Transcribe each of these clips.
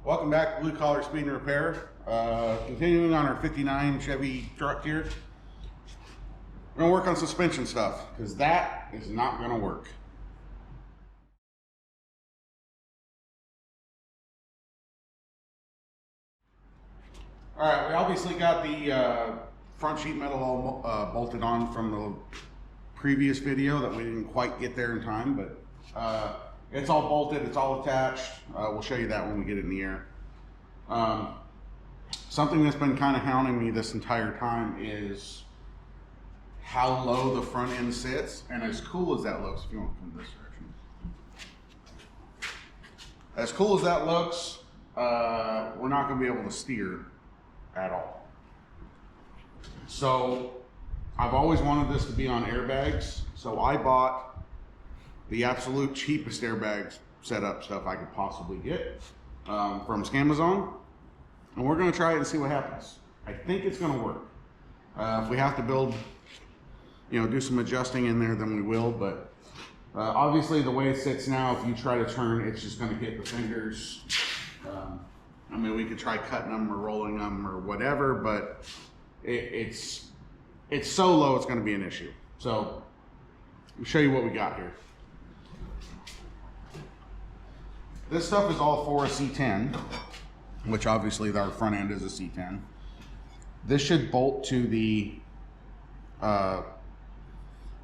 Welcome back to Blue Collar Speed and Repair. Continuing on our 59 Chevy truck here. We're going to work on suspension stuff because that is not going to work. Alright, we obviously got the front sheet metal all bolted on from the previous video that we didn't quite get there in time, but it's all bolted, it's all attached. We'll show you that when we get it in the air. Something that's been kind of hounding me this entire time is how low the front end sits, and as cool as that looks, if you want to come this direction. As cool as that looks, we're not going to be able to steer at all. So I've always wanted this to be on airbags, so I bought the absolute cheapest airbag setup stuff I could possibly get from Scamazon, and we're going to try it and see what happens. I think it's going to work. If we have to build, do some adjusting in there, then we will, but obviously the way it sits now, if you try to turn, it's just going to hit the fenders. I mean, we could try cutting them or rolling them or whatever, but it's so low it's going to be an issue. So I'll show you what we got here. This stuff is all for a C10, which obviously our front end is a C10. This should bolt to the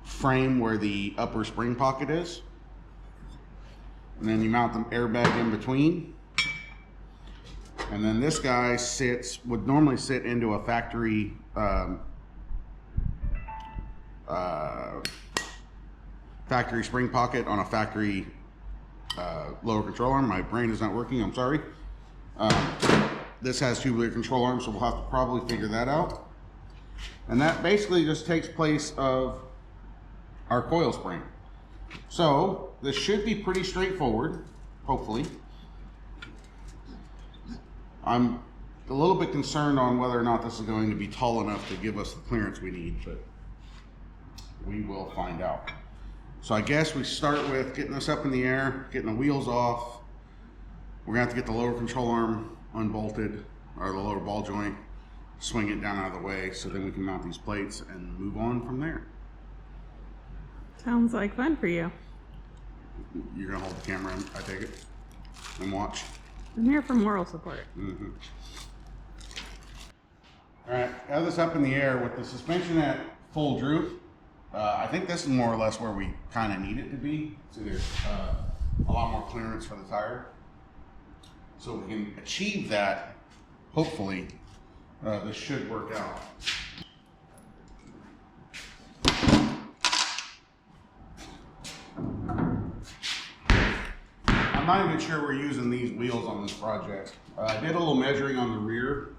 frame where the upper spring pocket is. And then you mount the airbag in between. And then this guy would normally sit into a factory factory spring pocket on a factory lower control arm. My brain is not working, I'm sorry. This has tubular control arms, so we'll have to probably figure that out. And that basically just takes place of our coil spring. So this should be pretty straightforward, hopefully. I'm a little bit concerned on whether or not this is going to be tall enough to give us the clearance we need, but we will find out. So I guess we start with getting this up in the air, getting the wheels off. We're gonna have to get the lower control arm unbolted, or the lower ball joint, swing it down out of the way, so then we can mount these plates and move on from there. Sounds like fun for you. You're gonna hold the camera, I take it, and watch. I'm here for moral support. Mm-hmm. All right, have this up in the air with the suspension at full droop. I think this is more or less where we kind of need it to be. So there's a lot more clearance for the tire. So we can achieve that, hopefully, this should work out. I'm not even sure we're using these wheels on this project. I did a little measuring on the rear.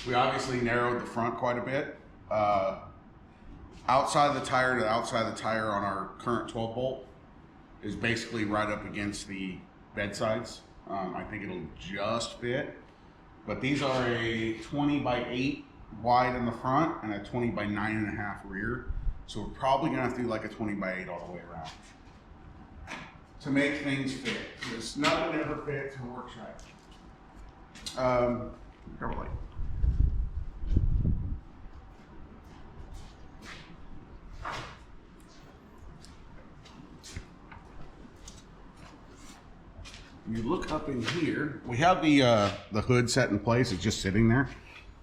We obviously narrowed the front quite a bit. Outside the tire to outside the tire on our current 12 bolt is basically right up against the bed sides. I think it'll just fit, but these are a 20 by 8 wide in the front and a 20 by 9.5 rear. So we're probably gonna have to do like a 20 by 8 all the way around to make things fit. Because nothing ever fits and works right. Cover light. You look up in here, we have the hood set in place, it's just sitting there,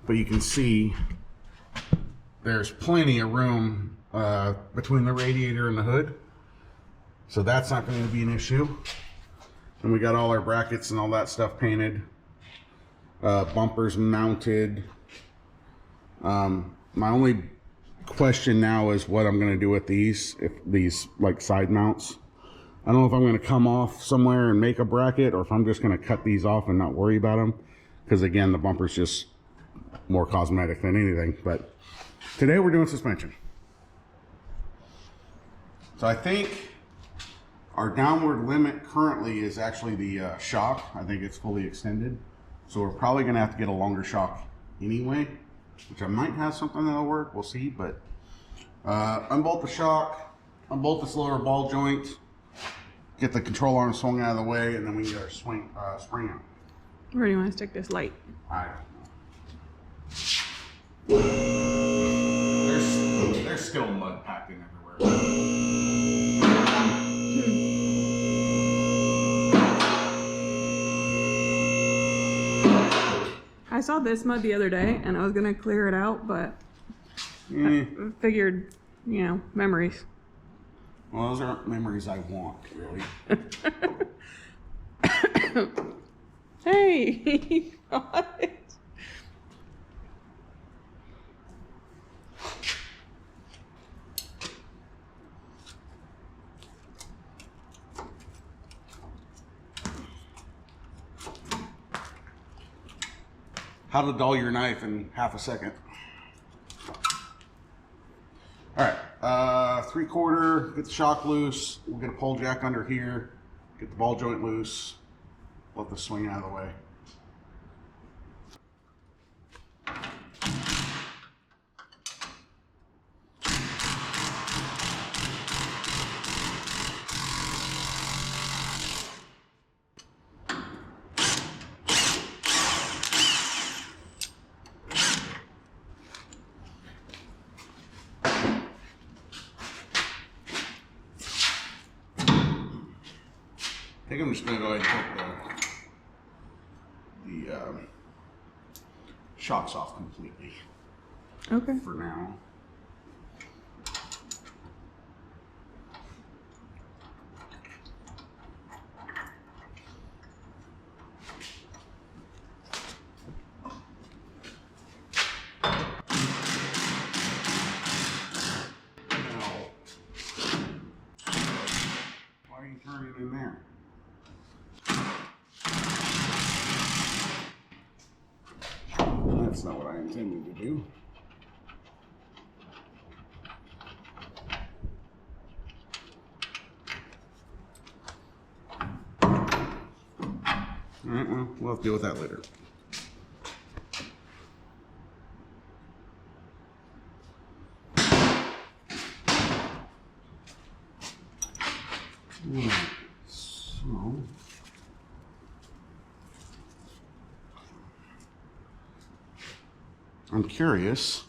but you can see there's plenty of room between the radiator and the hood, so that's not going to be an issue. And we got all our brackets and all that stuff painted, bumpers mounted. My only question now is what I'm going to do with these, if these like side mounts. I don't know if I'm going to come off somewhere and make a bracket, or if I'm just going to cut these off and not worry about them. Because again, the bumper's just more cosmetic than anything. But today we're doing suspension. So I think our downward limit currently is actually the shock. I think it's fully extended. So we're probably going to have to get a longer shock anyway, which I might have something that'll work. We'll see. But unbolt the shock, unbolt this lower ball joint. get the control arm swung out of the way, and then we can get our spring out. Where do you want to stick this light? I don't know. There's still mud packed in everywhere. I saw this mud the other day, and I was gonna clear it out, but I figured, you know, memories. Well, those aren't memories I want, really. Hey, he got it. How to dull your knife in half a second. All right, 3/4, get the shock loose. We'll get a pole jack under here, get the ball joint loose, let the swing out of the way. I think I'm just going to go ahead and take the shocks off completely Okay. for now. Why are you turning it in there? That's not what I intended to do. All right, well, we'll have to deal with that later. All right, so I'm curious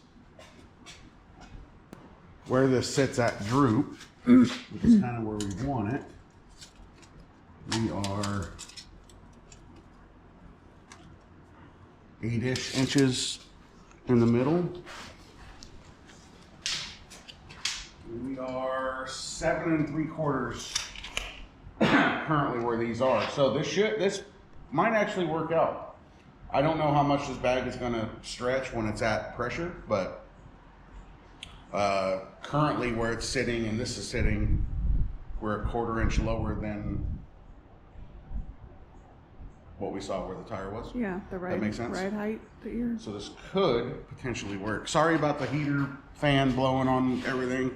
where this sits at droop, which is kind of where we want it. We are 8-ish inches in the middle. We are 7 3/4 currently where these are. So this might actually work out. I don't know how much this bag is going to stretch when it's at pressure, but currently where it's sitting and this is sitting, we're a 1/4 inch lower than what we saw where the tire was. Yeah, the right, That makes sense? right height that you're. So this could potentially work. Sorry about the heater fan blowing on everything.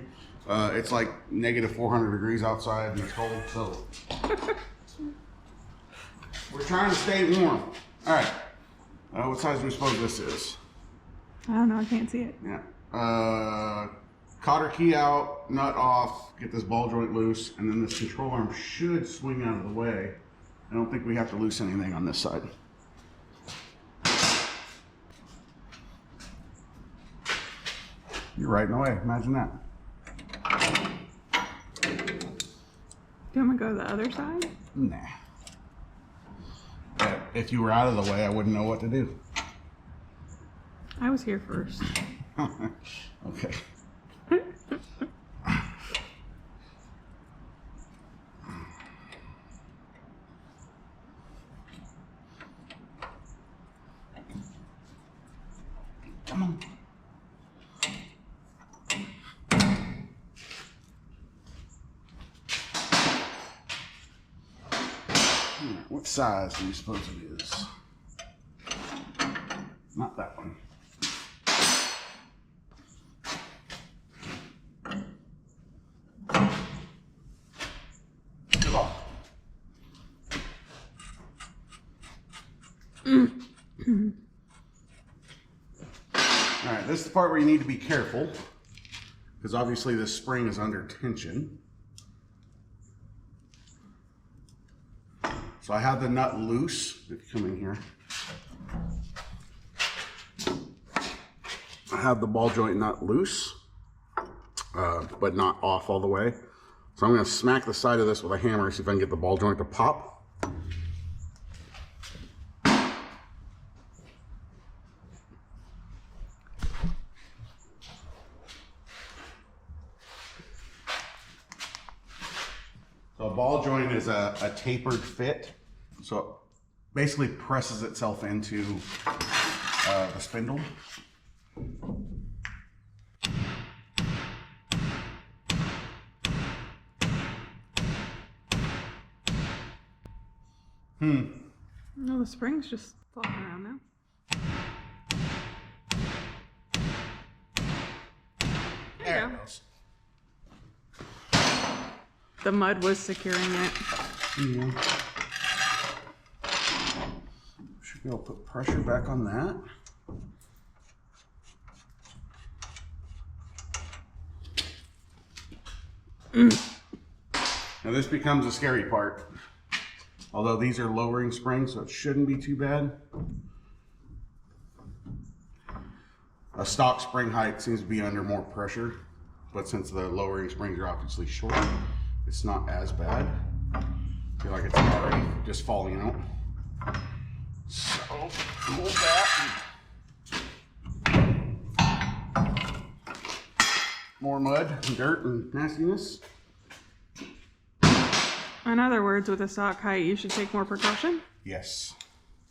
It's like negative 400 degrees outside and it's cold, so we're trying to stay warm. All right. What size do we suppose this is? I don't know. I can't see it. Yeah. Cotter key out, nut off, get this ball joint loose, and then this control arm should swing out of the way. I don't think we have to loosen anything on this side. You're right in the way. Imagine that. Do you want me to go to the other side? Nah. But if you were out of the way, I wouldn't know what to do. I was here first. Okay. Come on. What size do you suppose it is? Not that one. Get off. All right, this is the part where you need to be careful because obviously this spring is under tension. So I have the nut loose. If you come in here, I have the ball joint nut loose, but not off all the way. So I'm going to smack the side of this with a hammer, see if I can get the ball joint to pop. So a ball joint is a tapered fit. So it basically presses itself into the spindle. No, the spring's just flopping around now. There it goes. The mud was securing it. Yeah. Should be able to put pressure back on that. Now this becomes a scary part. Although these are lowering springs, so it shouldn't be too bad. A stock spring height seems to be under more pressure, but since the lowering springs are obviously short, it's not as bad. I feel like it's already just falling out. So, move that. More mud, and dirt, and nastiness. In other words, with a stock height, you should take more precaution. Yes,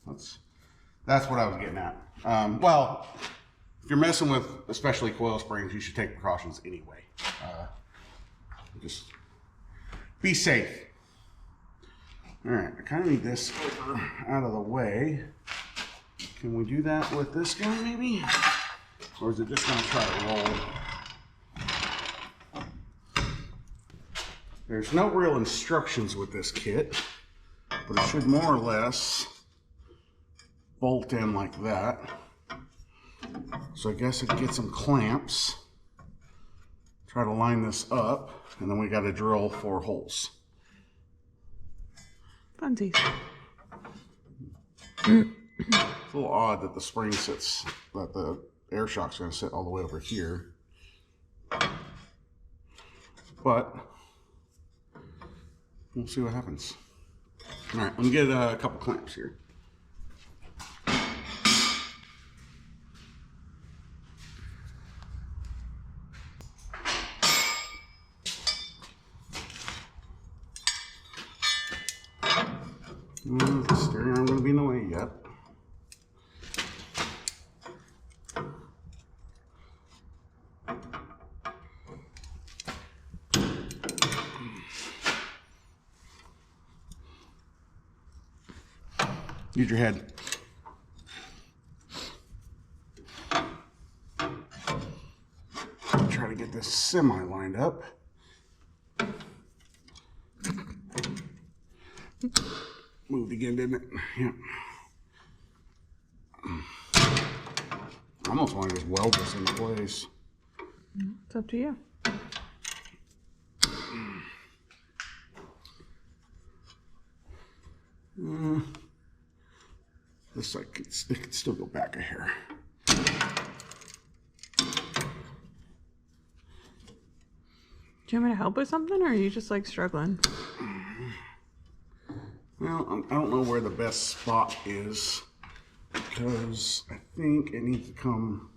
that's what I was getting at. Well, if you're messing with especially coil springs, you should take precautions anyway. Just be safe. All right, I kind of need this out of the way. Can we do that with this guy maybe? Or is it just gonna try to roll? There's no real instructions with this kit, but it should more or less bolt in like that. So I guess it gets some clamps. Try to line this up, and then we got to drill 4 holes. Funsies. It's a little odd that the spring sits, that the air shock's going to sit all the way over here. But we'll see what happens. All right, let me get a couple clamps here. The steering arm going to be in the way yet. Use your head. Try to get this semi lined up. Moved again, didn't it? Yeah. I almost want to just weld this into place. It's up to you. This side could still go back a hair. Do you want me to help with something, or are you just like struggling? Well, I don't know where the best spot is because I think it needs to come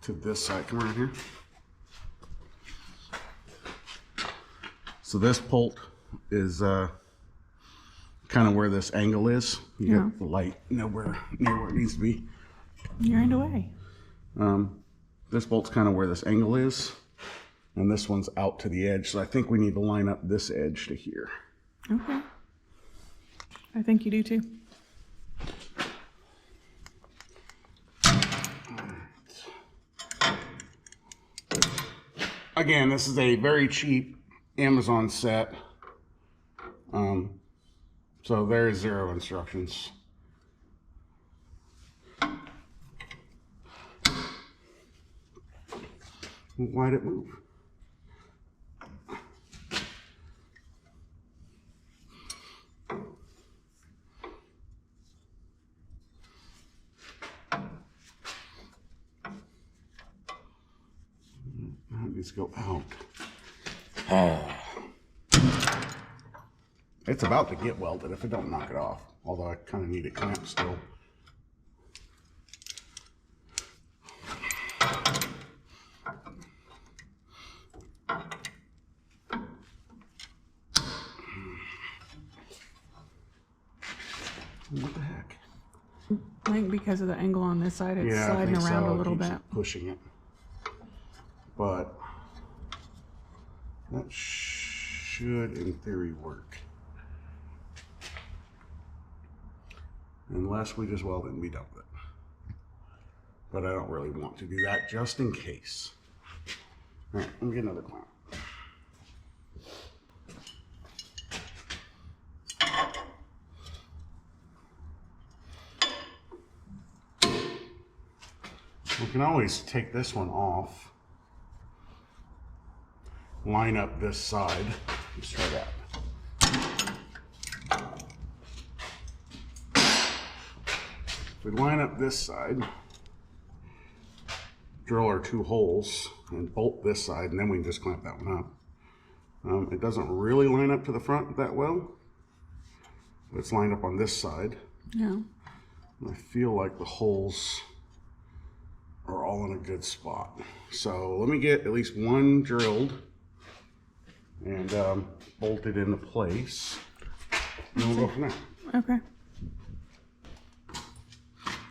to this side. Come around here. So this bolt is kind of where this angle is. You get the light nowhere near where it needs to be. You're in the way. This bolt's kind of where this angle is, and this one's out to the edge. So I think we need to line up this edge to here. Okay. I think you do too. Again, this is a very cheap Amazon set. So there is 0 instructions. Why'd it move? needs to go out. It's about to get welded if I don't knock it off. Although I kind of need a clamp still. What the heck? I think because of the angle on this side, it's sliding around a little bit. Pushing it. But that should, in theory, work. Unless we just weld it and be done with it. But I don't really want to do that just in case. All right, let me get another clamp. We can always take this one off. Line up this side. Let's try that. If we line up this side, drill our 2 holes and bolt this side, and then we can just clamp that one up. It doesn't really line up to the front that well. It's lined up on this side. Yeah. I feel like the holes are all in a good spot. So let me get at least one drilled and bolted into place. And then we'll go from there. Okay.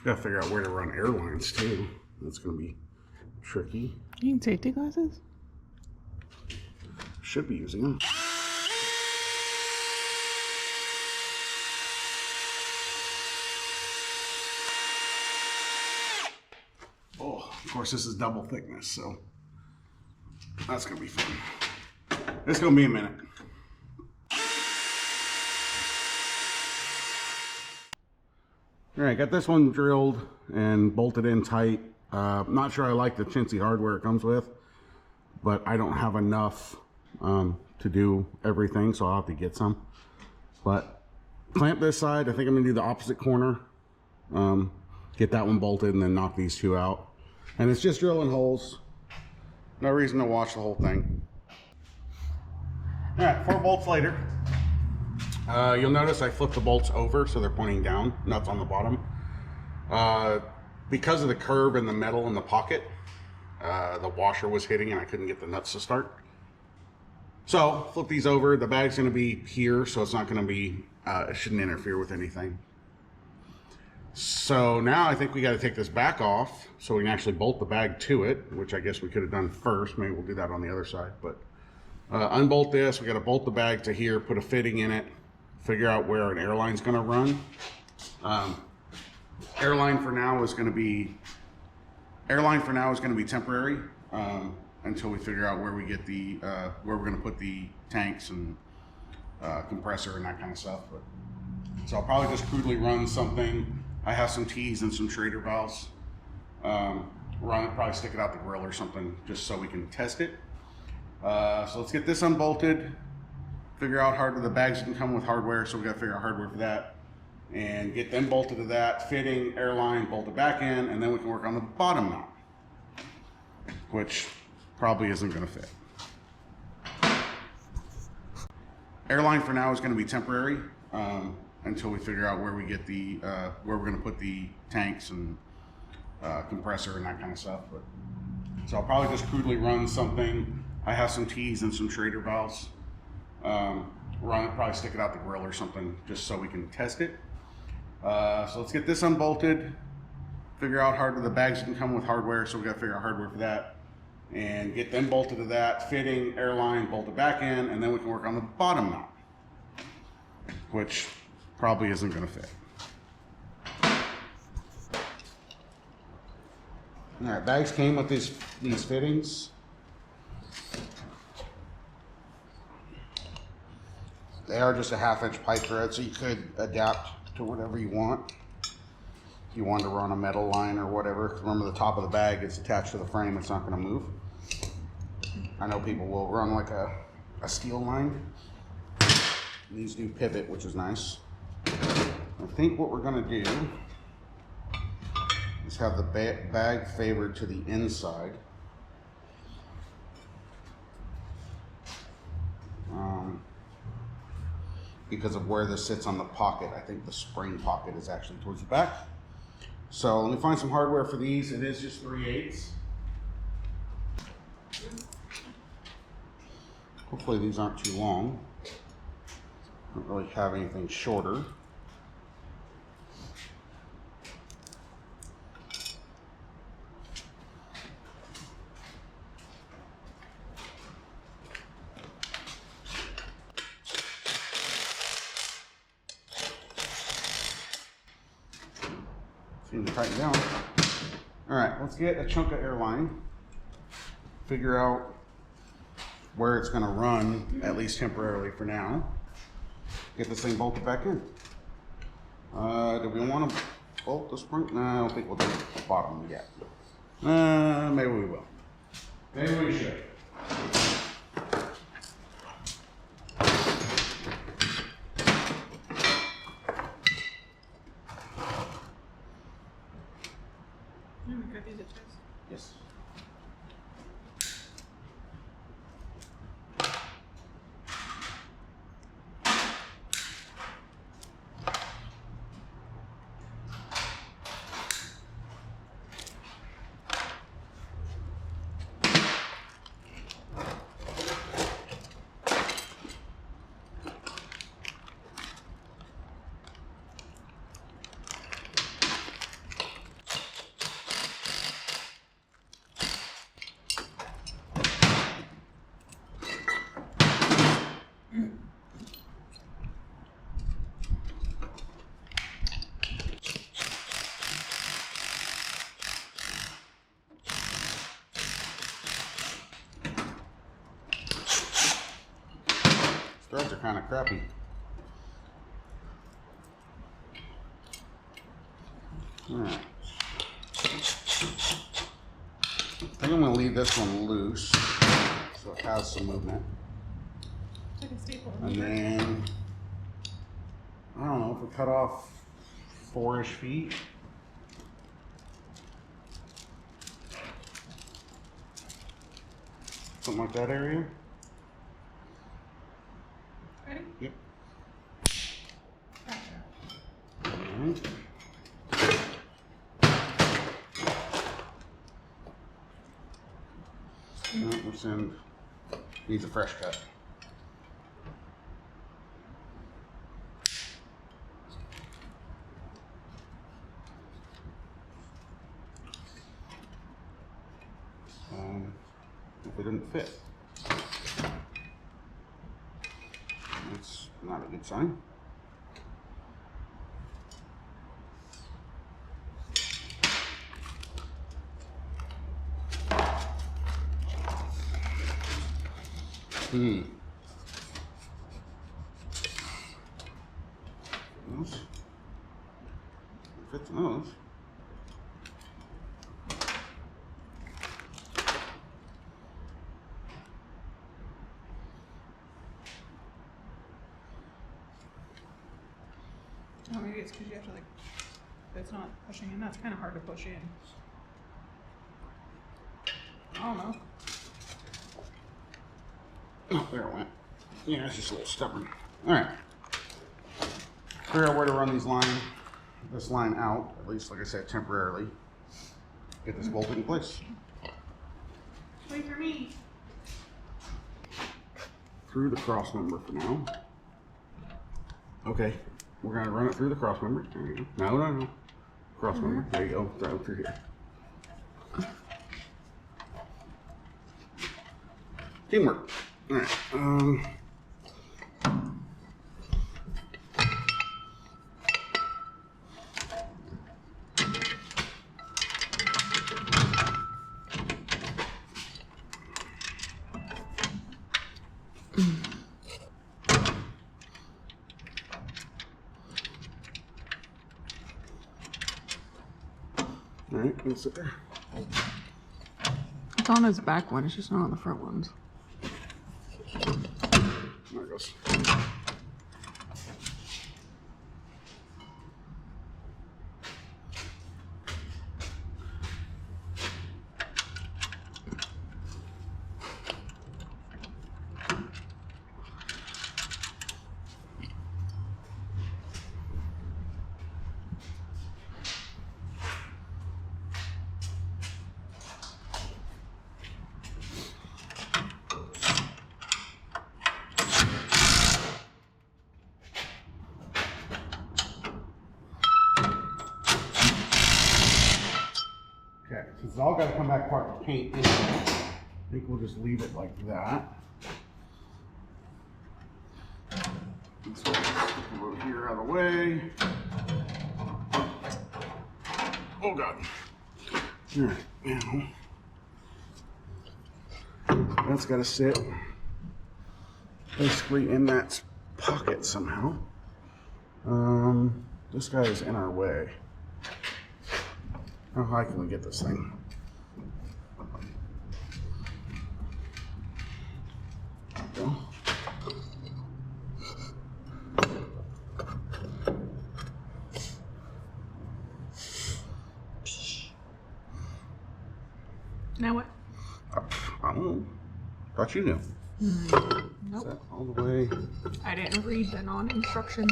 Gotta figure out where to run airlines too. That's gonna be tricky. You need safety glasses? Should be using them. Oh, of course this is double thickness, so that's gonna be fun. It's gonna be a minute. All right, got this one drilled and bolted in tight. Not sure I like the chintzy hardware it comes with, but I don't have enough to do everything, so I'll have to get some. But clamp this side. I think I'm gonna do the opposite corner. Get that one bolted and then knock these 2 out. And it's just drilling holes. No reason to wash the whole thing. All right, 4 bolts later. You'll notice I flipped the bolts over so they're pointing down, nuts on the bottom. Because of the curve in the metal in the pocket, the washer was hitting and I couldn't get the nuts to start. So flip these over. The bag's gonna be here, so it's not gonna be, it shouldn't interfere with anything. So now I think we gotta take this back off so we can actually bolt the bag to it, which I guess we could have done first. Maybe we'll do that on the other side, but unbolt this. We gotta bolt the bag to here, put a fitting in it, figure out where an airline's gonna run. Airline for now is gonna be temporary until we figure out where we get the where we're gonna put the tanks and compressor and that kind of stuff. But so I'll probably just crudely run something. I have some T's and some Schrader valves. Probably stick it out the grill or something just so we can test it. So let's get this unbolted. Figure out hardware. The bags can come with hardware, so we got to figure out hardware for that, and get them bolted to that fitting, airline, bolt it back in, and then we can work on the bottom mount, which probably isn't going to fit. Airline for now is going to be temporary until we figure out where we get the where we're going to put the tanks and compressor and that kind of stuff. But so I'll probably just crudely run something. I have some T's and some Schrader valves. Probably stick it out the grill or something just so we can test it. So let's get this unbolted. Figure out hardware. The bags can come with hardware, so we got to figure out hardware for that, and get them bolted to that fitting, airline, bolt it back in, and then we can work on the bottom mount, which probably isn't going to fit. All right, bags came with these fittings. They are just a 1/2-inch pipe thread, so you could adapt to whatever you want. If you want to run a metal line or whatever, remember the top of the bag is attached to the frame, it's not going to move. I know people will run like a steel line. These do pivot, which is nice. I think what we're going to do is have the bag favored to the inside. because of where this sits on the pocket. I think the spring pocket is actually towards the back. So let me find some hardware for these. It is just 3/8. Hopefully these aren't too long. Don't really have anything shorter. Seem to tighten down. All right, let's get a chunk of airline. Figure out where it's going to run, at least temporarily for now. Get this thing bolted back in. Do we want to bolt the spring? No, I don't think we'll do the bottom yet. Maybe we will. Maybe we should. Yes. Threads are kind of crappy. All right. I think I'm going to leave this one loose so it has some movement. It's like a staple. And then, I don't know, if we cut off 4-ish feet. Something like that area. Ready? Yep. Alright. This end needs a fresh cut. If it didn't fit, that's not a good sign. Nose. Fit the nose. Oh, maybe it's because you have to like, it's not pushing in. That's kind of hard to push in. I don't know. Oh, there it went. Yeah, it's just a little stubborn. All right. Figure out where to run this line out, at least, like I said, temporarily. Get this bolted in place. Wait for me. Through the cross member for now. Okay, we're gonna run it through the cross member. There you go. No. Cross member. There you go. Throw it through here. Teamwork. All right. All right, let's sit there. It's on his back one. It's just not on the front ones. There it goes. Okay, since it's all got to come back apart to paint anyway, I think we'll just leave it like that. Let's stick it over here out of the way. Oh God. All right, now that's got to sit basically in that pocket somehow. This guy is in our way. How high can we get this thing? There we go. Now what? I don't know. Thought you knew. Nope. Set all the way. I didn't read the non-instructions.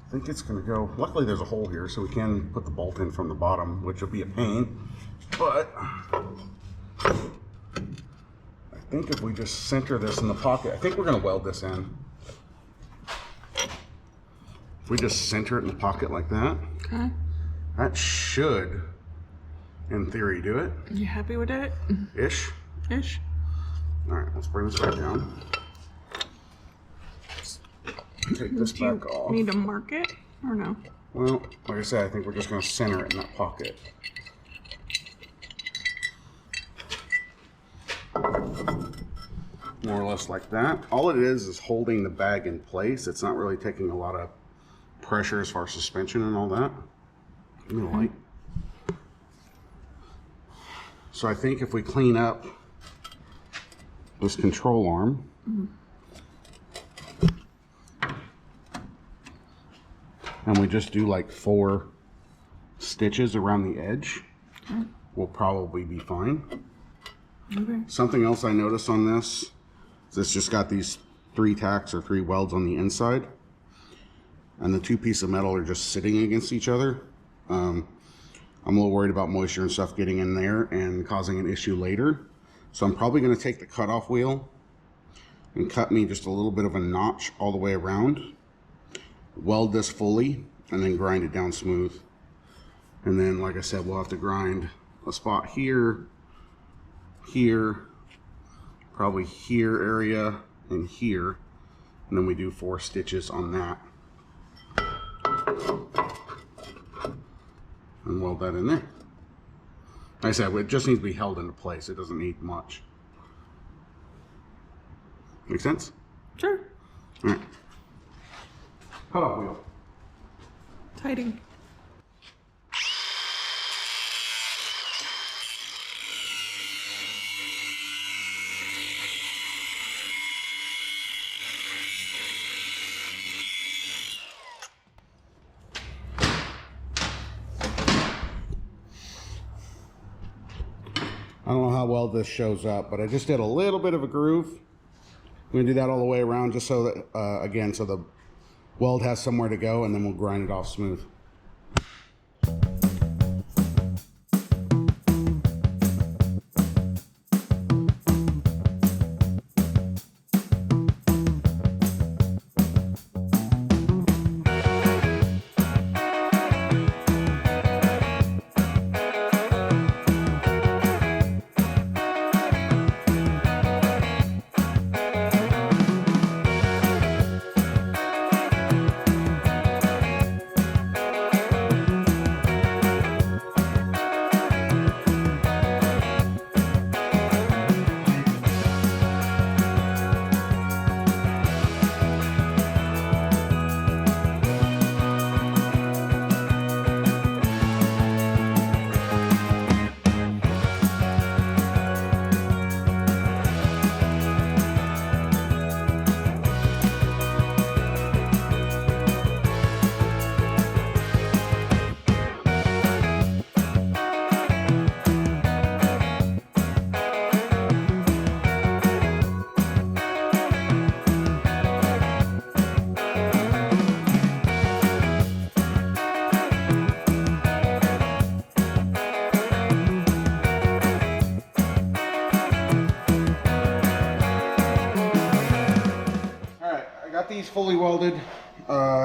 I think it's gonna go. Luckily, there's a hole here, so we can put the bolt in from the bottom, which will be a pain. But I think if we just center this in the pocket, I think we're gonna weld this in. If we just center it in the pocket like that, Okay. that should, in theory, do it. You happy with it? Ish. Ish. All right, let's bring this back down. Take this Do you back off. need to mark it or no? Well, like I said, I think we're just going to center it in that pocket. More or less like that. All it is holding the bag in place. It's not really taking a lot of pressure as far as suspension and all that. Give me the light. So I think if we clean up this control arm, and we just do like 4 stitches around the edge, we'll probably be fine. Okay. Something else I noticed on this is it's just got these 3 tacks or 3 welds on the inside, and the 2 pieces of metal are just sitting against each other. I'm a little worried about moisture and stuff getting in there and causing an issue later. So I'm probably going to take the cutoff wheel and cut me just a little bit of a notch all the way around, weld this fully, and then grind it down smooth. And then, like I said, we'll have to grind a spot here, here, probably here area, and here. And then we do 4 stitches on that. And weld that in there. Like I said, it just needs to be held into place. It doesn't need much. Make sense? Sure. All right. Cutoff wheel. Tighting. I don't know how well this shows up, but I just did a little bit of a groove. I'm gonna do that all the way around just so that, again, so the weld has somewhere to go, and then we'll grind it off smooth. These fully welded,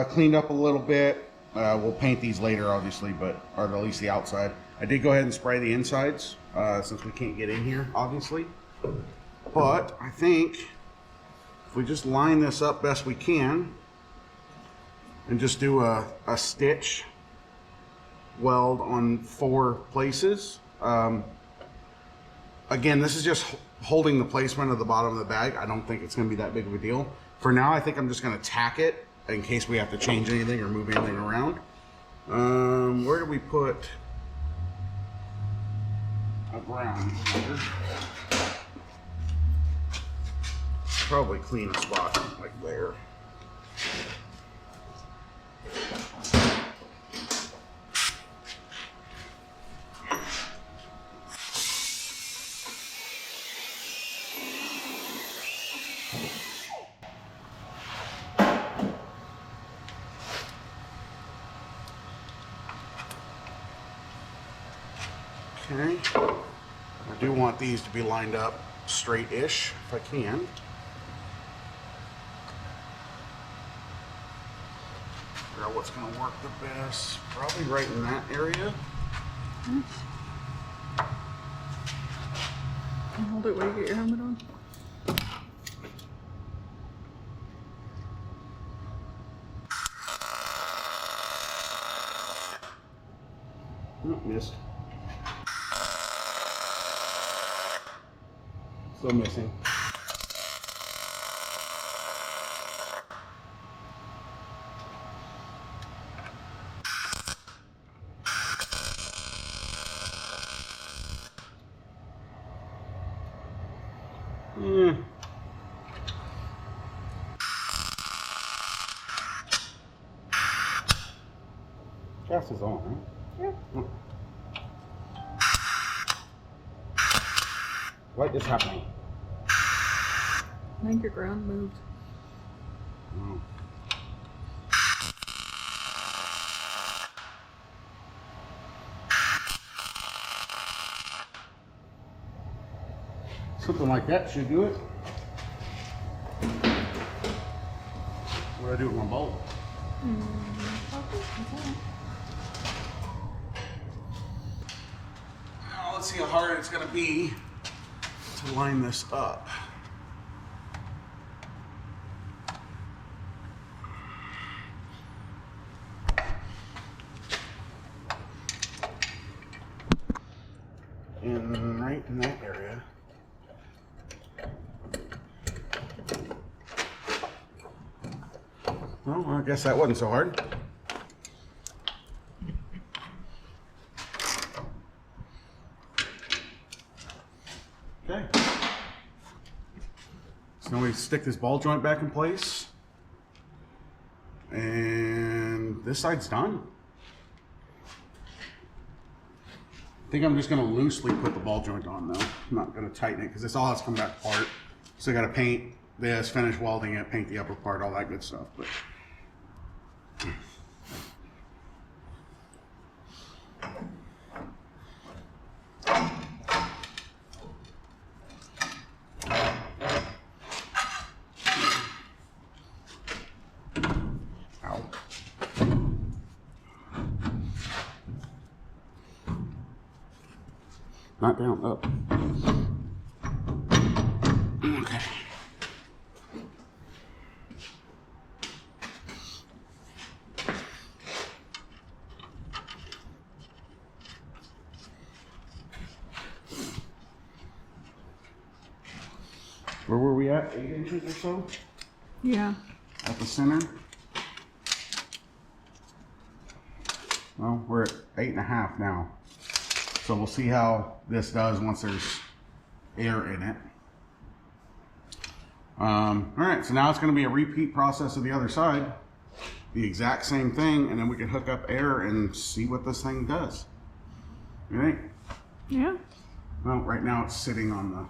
cleaned up a little bit. We'll paint these later, obviously, but or at least the outside. I did go ahead and spray the insides since we can't get in here, obviously. But I think if we just line this up best we can and just do a stitch weld on 4 places. Again, this is just holding the placement of the bottom of the bag. I don't think it's going to be that big of a deal. For now, I think I'm just going to tack it in case we have to change anything or move anything around. Where do we put a ground here? Probably clean a spot like there. Okay, I do want these to be lined up straight-ish if I can. Figure out what's going to work the best. Probably right in that area. Hold it while you get your helmet on. Oh, missed. Still missing. Gas is on, right? Yeah. What is happening? I think your ground moved. Oh. Something like that should do it. What do I do with my bolt? Now let's see how hard it's going to be to line this up. And right in that area. Well, I guess that wasn't so hard. Okay. So now we stick this ball joint back in place. And this side's done. I think I'm just going to loosely put the ball joint on though. I'm not going to tighten it because this all has to come back apart. So I got to paint this, finish welding it, paint the upper part, all that good stuff. But ow. Not down, up. Okay. Where were we at? 8 inches or so? Yeah. At the center? Well, we're at 8.5 now. So we'll see how this does once there's air in it. All right, so now it's going to be a repeat process of the other side. The exact same thing, and then we can hook up air and see what this thing does. You think? Yeah. Well, right now it's sitting on the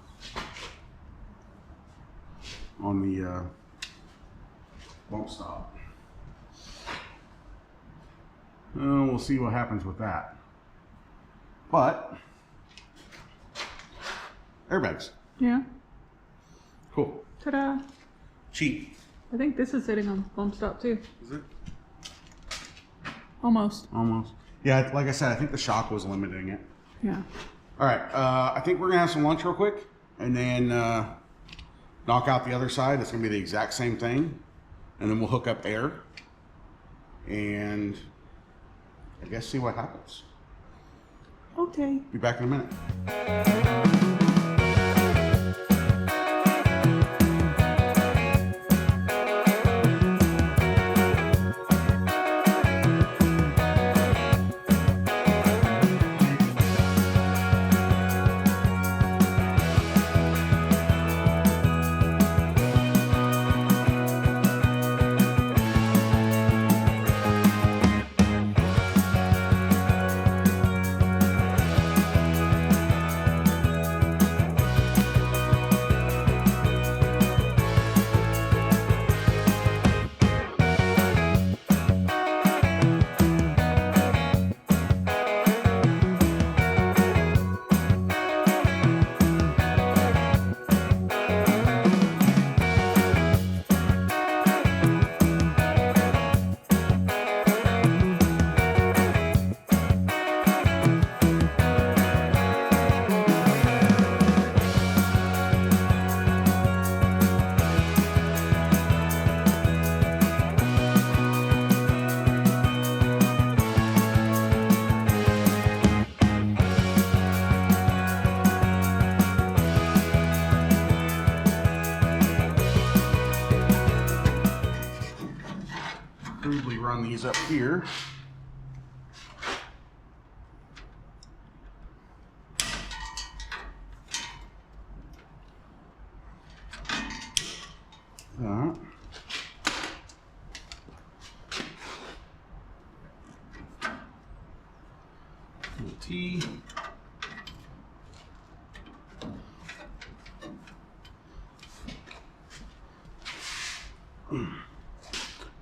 bump stop. We'll see what happens with that. But airbags. Yeah. Cool. Ta-da. Cheap. I think this is sitting on bump stop too. Is it? Almost. Almost. Yeah, like I said, I think the shock was limiting it. Yeah. All right, I think we're gonna have some lunch real quick, and then knock out the other side. It's gonna be the exact same thing, and then we'll hook up air, and I guess see what happens. Okay. Be back in a minute. Crudely run these up here. T.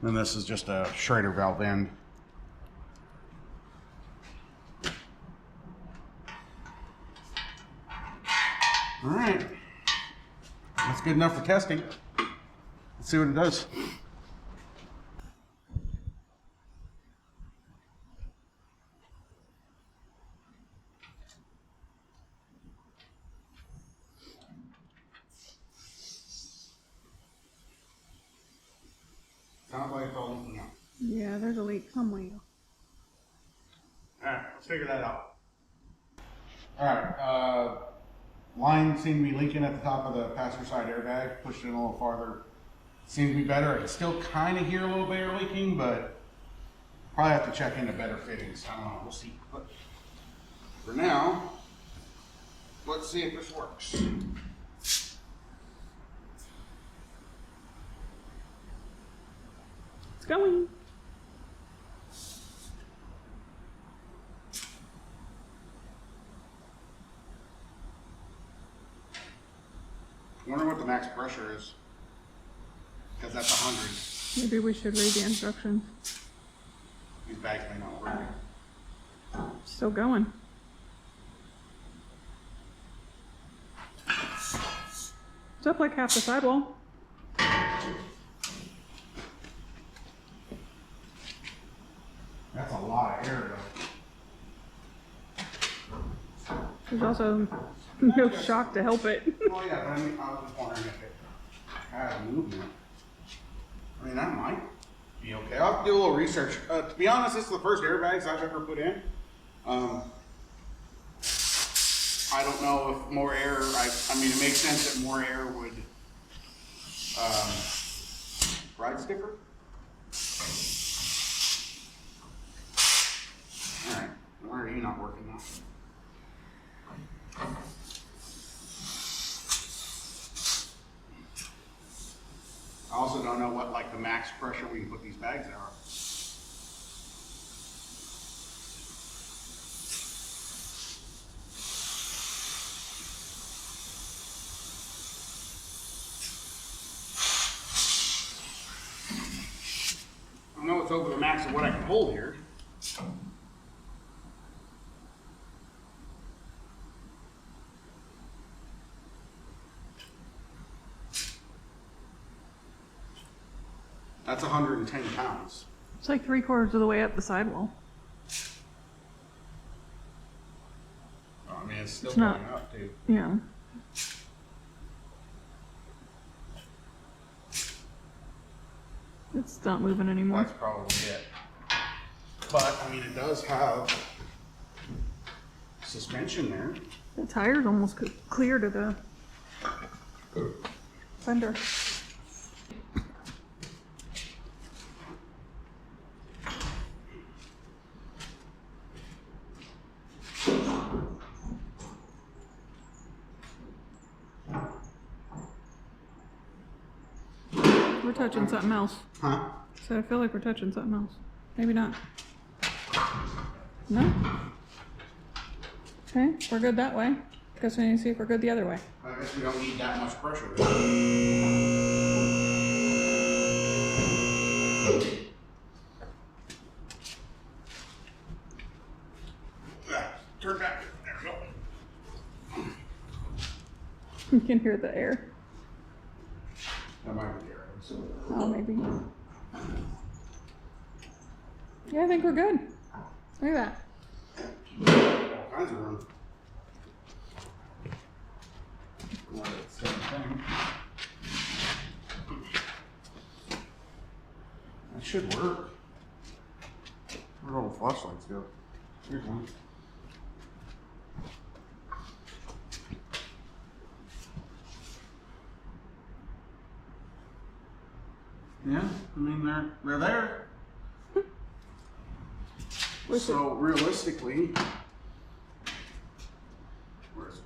And this is just a Schrader valve end. All right, that's good enough for testing. Let's see what it does. Sounds like it's all leaking out. Yeah, there's a leak somewhere. Alright, let's figure that out. Alright, line seemed to be leaking at the top of the passenger side airbag. Pushed it in a little farther. Seems to be better. I can still kind of hear a little bit of leaking, but probably have to check into better fittings. I don't know, we'll see. But for now, let's see if this works. It's going. I wonder what the max pressure is. Because that's 100. Maybe we should read the instructions. These bags may not work. Still going. It's up like half the sidewall. That's a lot of air though. There's also no shock to help it. Well, yeah, but I mean, I was just wondering if it had movement. I mean, that might be okay. I'll have to do a little research. To be honest, this is the first airbags I've ever put in. I don't know if more air, I mean, it makes sense that more air would ride stiffer. All right, why are you not working now? I also don't know what like the max pressure we can put these bags are. I know it's over the max of what I can hold here. That's 110 pounds. It's like 3/4 of the way up the sidewall. Oh, I mean, it's still It's not- going up, too. Yeah. It's not moving anymore. That's probably it. But, I mean, it does have suspension there. The tire's almost clear to the fender. We're touching something else. Huh? So I feel like we're touching something else. Maybe not. No? Okay, we're good that way. Guess we need to see if we're good the other way. I guess we don't need that much pressure. Turn back. There we go. You can hear the air. That might be there. Oh, maybe. Yeah, I think we're good. Look at that. All kinds of room. Well, it's the same thing. That should work. Where'd all the flashlights go? Here's one. Yeah, I mean they're there. So realistically, where is it?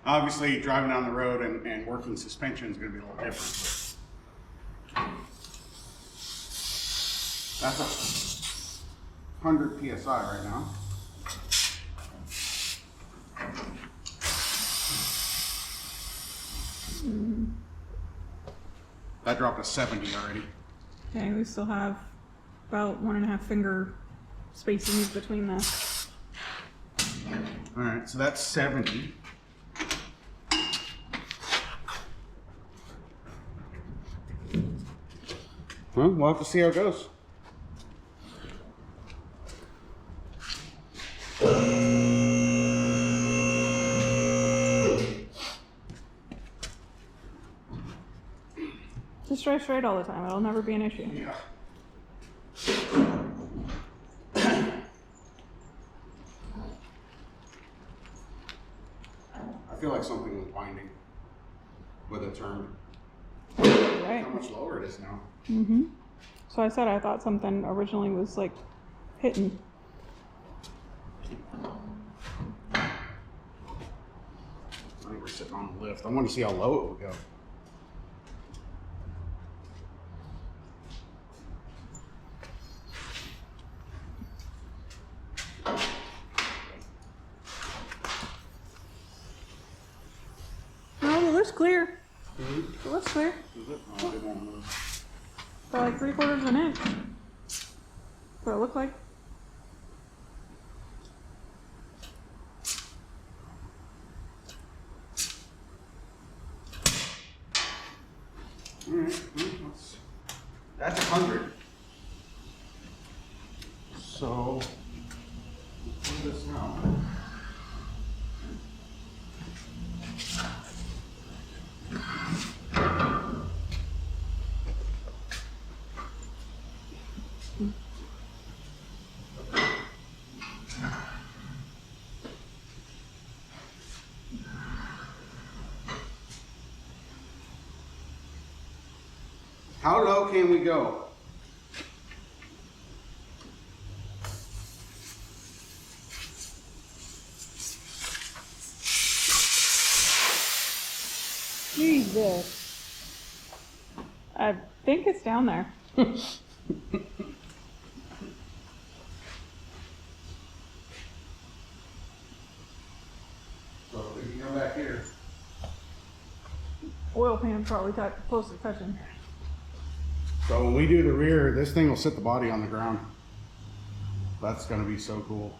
Obviously, driving down the road and working suspension is going to be a little different. That's 100 psi right now. That dropped to 70 already. Okay, we still have about 1.5 finger spacings between the. All right, so that's 70. Well, we'll have to see how it goes. Just drive straight all the time. It'll never be an issue. Yeah. I feel like something was binding with a turn. Right. How much lower it is now. Mm-hmm. So I said I thought something originally was like hitting. I think we're sitting on the lift. I want to see how low it would go. No, the lift's clear. The lift's clear. Is it? Oh, I didn't want to move. For like 3/4 of an inch. That's what it looked like. All right, well, that's 100. So, let's do this now. How low can we go? Jesus. I think it's down there. So if you come back here. Oil pan probably close to touching. So when we do the rear, this thing will sit the body on the ground. That's gonna be so cool.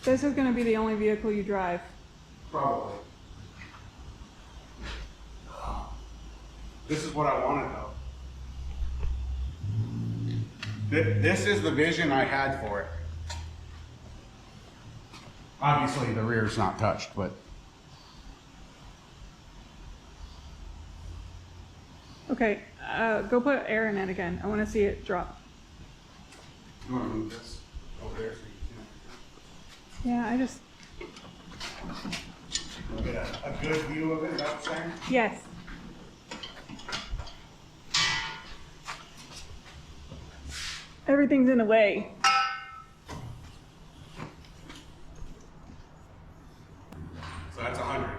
This is going to be the only vehicle you drive. Probably. This is what I wanted though. This is the vision I had for it. Obviously the rear's not touched, but. Okay, go put air in it again. I want to see it drop. You want to move this over there so you Yeah, I just. can get a good view of it, is that what you're saying? Yes. Everything's in the way. So that's 100.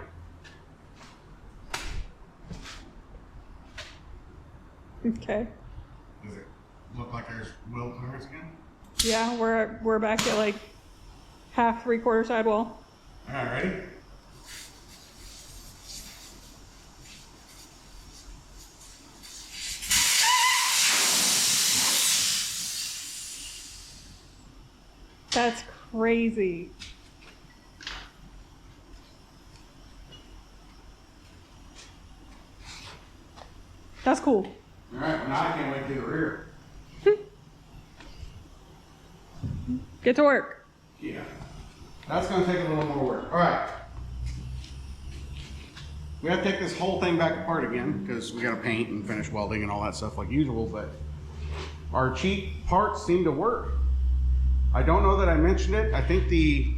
Okay. Does it look like there's wheel clearance again? Yeah, we're back at like half, 3/4 sidewall. All right, ready? That's crazy. That's cool. All right, well, now I can't wait to do the rear. Get to work. Yeah. That's going to take a little more work. All right. We have to take this whole thing back apart again because we got to paint and finish welding and all that stuff like usual, but our cheap parts seem to work. I don't know that I mentioned it. I think the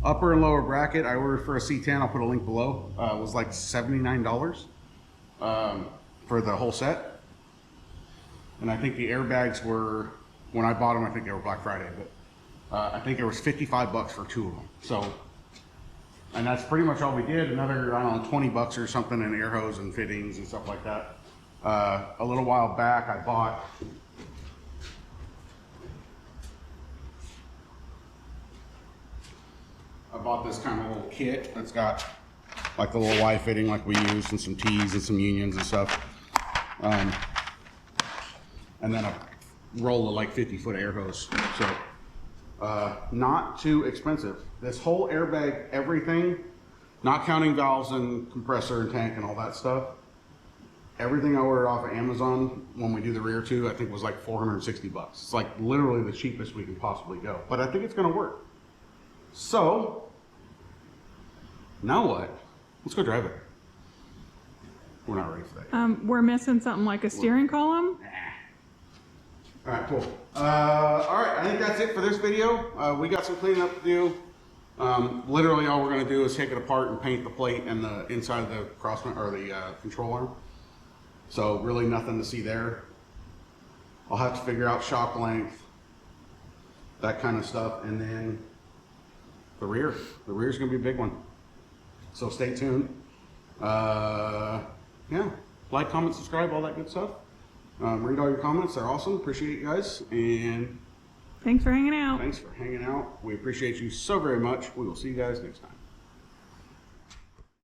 upper and lower bracket I ordered for a C10, I'll put a link below, was like $79 for the whole set. And I think the airbags were, when I bought them, I think they were Black Friday, but I think there was 55 bucks for 2 of them. So, and that's pretty much all we did. Another, I don't know, 20 bucks or something in air hose and fittings and stuff like that. A little while back, I bought this kind of little kit that's got like the little Y fitting like we used and some T's and some unions and stuff. And then a roll of like 50-foot air hose. So not too expensive. This whole airbag, everything, not counting valves and compressor and tank and all that stuff, everything I ordered off of Amazon when we do the rear too, I think was like 460 bucks. It's like literally the cheapest we can possibly go, but I think it's gonna work. So now what? Let's go drive it. We're not ready for that. We're missing something like a steering column. All right, cool. All right, I think that's it for this video. We got some cleaning up to do. Literally all we're gonna do is take it apart and paint the plate and the inside of the or the control arm. So really nothing to see there. I'll have to figure out shock length, that kind of stuff, and then the rear. The rear is gonna be a big one. So stay tuned. Yeah, like, comment, subscribe, all that good stuff. Read all your comments, they're awesome. Appreciate you guys, and Thanks for hanging out. thanks for hanging out. We appreciate you so very much. We will see you guys next time.